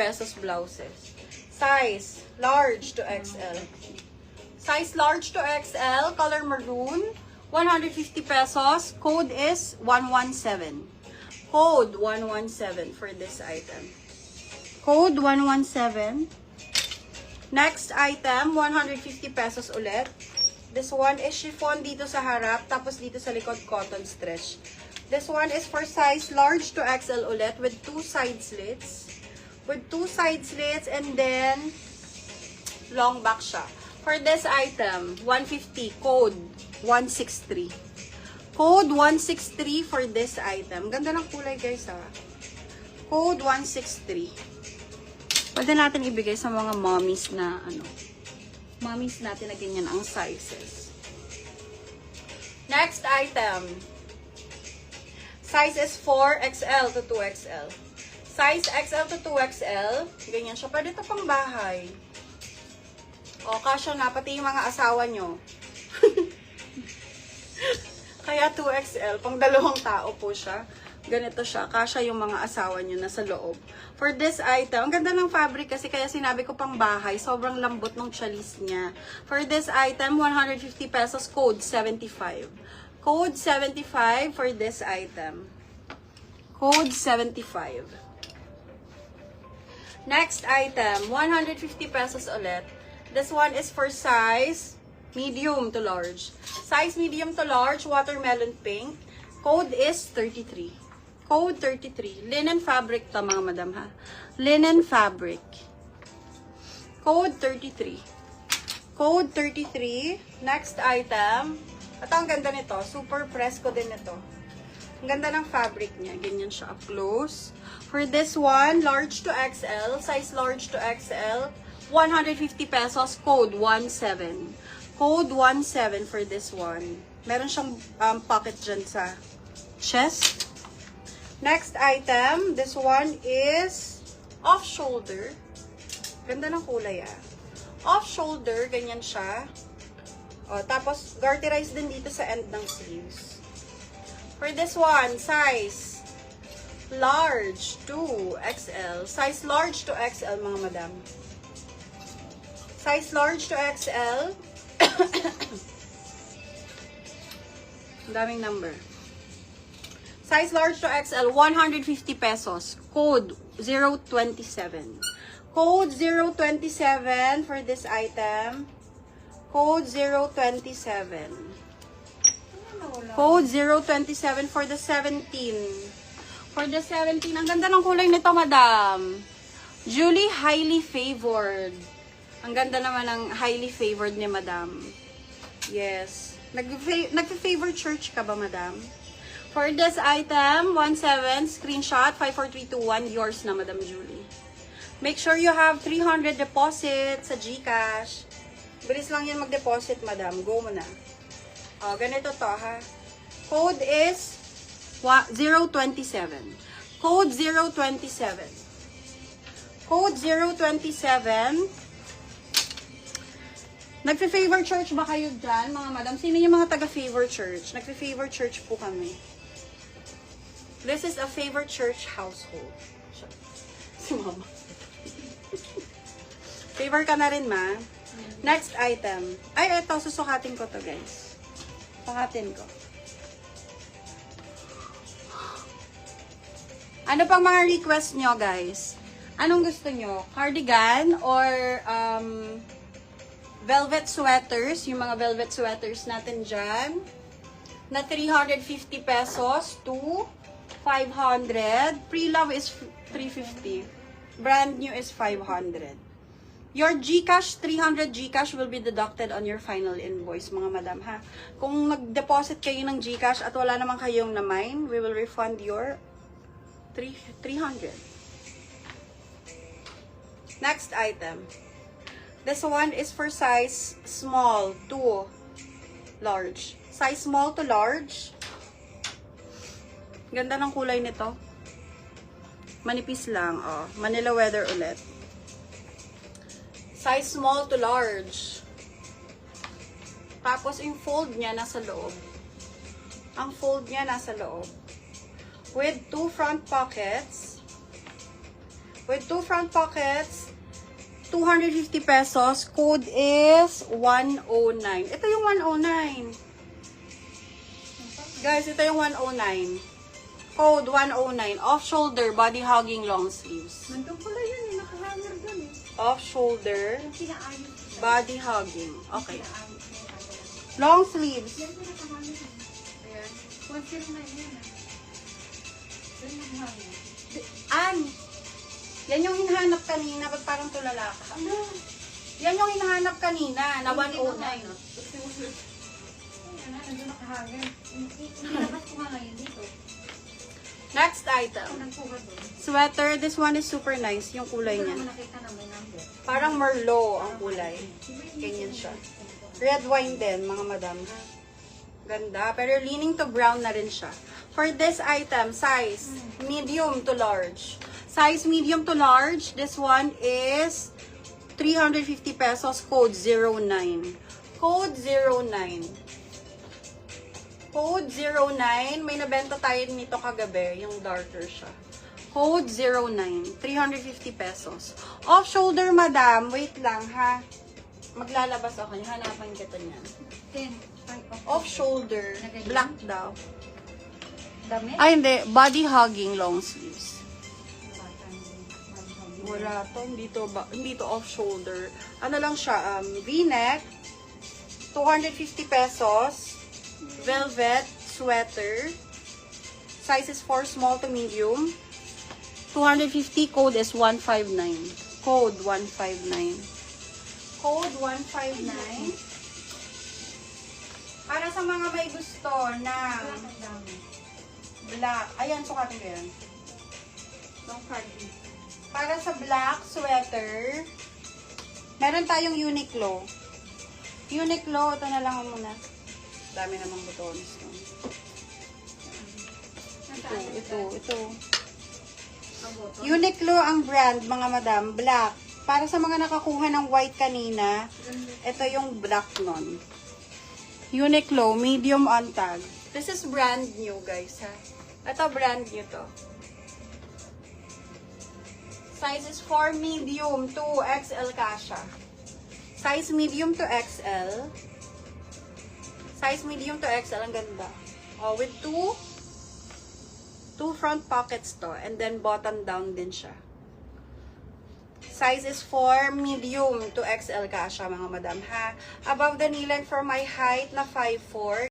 pesos blouses. Size large to XL. Size large to XL, color maroon, 150 pesos. Code is 117. Code 117 for this item. Code 117. Next item, 150 pesos ulit. This one is chiffon dito sa harap, tapos dito sa likod cotton stretch. This one is for size large to XL ulit with two side slits. With two side slits and then long back siya. For this item, 150, code 163. Code 163 for this item. Ganda ng kulay guys ha. Code 163. Pwede natin ibigay sa mga mommies na mommies natin na ganyan ang sizes. Next item. Size is 4XL to 2XL. Size XL to 2XL. Ganyan siya. Pwede ito pang bahay. O, kasya na. Pati yung mga asawa nyo. Kaya 2XL. Pang dalawang tao po siya. Ganito siya. Kasya yung mga asawa nyo na sa loob. For this item, ang ganda ng fabric kasi kaya sinabi ko pang bahay. Sobrang lambot ng chalis niya. For this item, 150 pesos. Code 75. Code 75 for this item. Code 75. Next item, 150 pesos ulit. This one is for size medium to large. Size medium to large, watermelon pink. Code is 33. Code 33. Linen fabric to mga madam ha. Linen fabric. Code 33. Code 33. Next item. Ito ang ganda nito. Super fresco din ito. Ang ganda ng fabric niya. Ganyan siya up close. For this one, large to XL. Size large to XL. 150 pesos. Code 17. Code 17 for this one. Meron siyang pocket dyan sa chest. Next item. This one is off shoulder. Ganda ng kulay ah. Off shoulder. Ganyan siya. O, tapos, garterize din dito sa end ng sleeves. For this one, size large to XL. Size large to XL, mga madam. Size large to XL. Ang daming number. Size large to XL, 150 pesos. Code 027. Code 027 for this item. Code 027. Code 027 for the 17. For the 17. Ang ganda ng kulay nito, madam. Julie, highly favored. Ang ganda naman ng highly favored ni madam. Yes. Nag-favor church ka ba, madam? For this item, 17, screenshot, 54321, yours na, Madam Julie. Make sure you have 300 deposit sa GCash. Bilis lang yan mag-deposit, madam. Go mo na. O, ganito to, ha. Code is 027. Code 027. Code 027. Nagfe-favor church ba kayo dyan, mga madam? Sino yung mga taga-favor church? Nagfe-favor church po kami. This is a favor church household. Si mama. Favor ka na rin, ma. Next item. Ay, eto. Susukatin ko to, guys. Sukatin ko. Ano pang mga request nyo, guys? Anong gusto nyo? Cardigan or velvet sweaters? Yung mga velvet sweaters natin dyan. Na 350 pesos to 500. Pre-love is 350. Brand new is 500. Your GCash, 300 GCash will be deducted on your final invoice, mga madam, ha? Kung nag-deposit kayo ng GCash at wala naman kayong na-mine, we will refund your 300. Next item. This one is for size small to large. Size small to large. Ganda ng kulay nito. Manipis lang, oh. Manila weather ulit. Size small to large. Tapos, yung fold niya nasa loob. Ang fold niya nasa loob. With 2 front pockets. With 2 front pockets, 250 pesos. Code is 109. Ito yung 109. Guys, ito yung 109. Code 109. Off-shoulder, body-hugging, long sleeves. Nandun pala yun, nakahanger dun eh. Off-shoulder, Pinaayos. body-hugging. Okay. Pinaayos na yung ano. Long sleeves. Yan yung nakahanger. Ayan. Conceal na yan ah. Yan nakahanger. An! Yan yung hinahanap kanina, ba't parang tulala ka? Ano? Yan yung hinahanap kanina, na Hindi 109. nakahanap. Ayan na, nandun nakahanger. Nilabas ko nga ngayon dito. Next Ako item. nagkuha dun. Sweater, this one is super nice, yung kulay Hindi ko niya. naman nakita na may number. Parang merlot ang kulay. Ganyan siya. Red wine din, mga madam. Ganda. Pero leaning to brown na rin siya. For this item, size medium to large. Size medium to large, this one is 350 pesos, code 09. Code 09. Code 09. May nabenta tayo nito kagabi, yung darker siya. Code 09. 350 pesos. Off-shoulder, madam. Wait lang, ha? Maglalabas ako. Hanapan kita niyan. 10. Off-shoulder. Black daw. Damit? Ay, hindi. Body-hugging long sleeves. Wala to. Hindi to off-shoulder. Ano lang siya? V-neck. 250 pesos. Velvet sweater. Size is 4 small to medium. 250. Code is 159. Code 159. Code 159. Para sa mga may gusto ng black. Ayan, sukatin ko yan. Long cardi. Para sa black sweater, meron tayong Uniqlo. Uniqlo, ito na lang muna. Dami namang butones. No? Ito. Uniqlo ang brand, mga madam. Black. Para sa mga nakakuha ng white kanina, ito yung black nun. Uniqlo, medium on tag. This is brand new, guys, ha? Ito, brand new to. Size is 4 medium to XL kasha. Size medium to XL. Size medium to XL, ang ganda. Oh, with two front pockets to, and then bottom down din siya. Size is 4 medium to XL kasha, mga madam, ha? Above the knee length for my height na 5'4".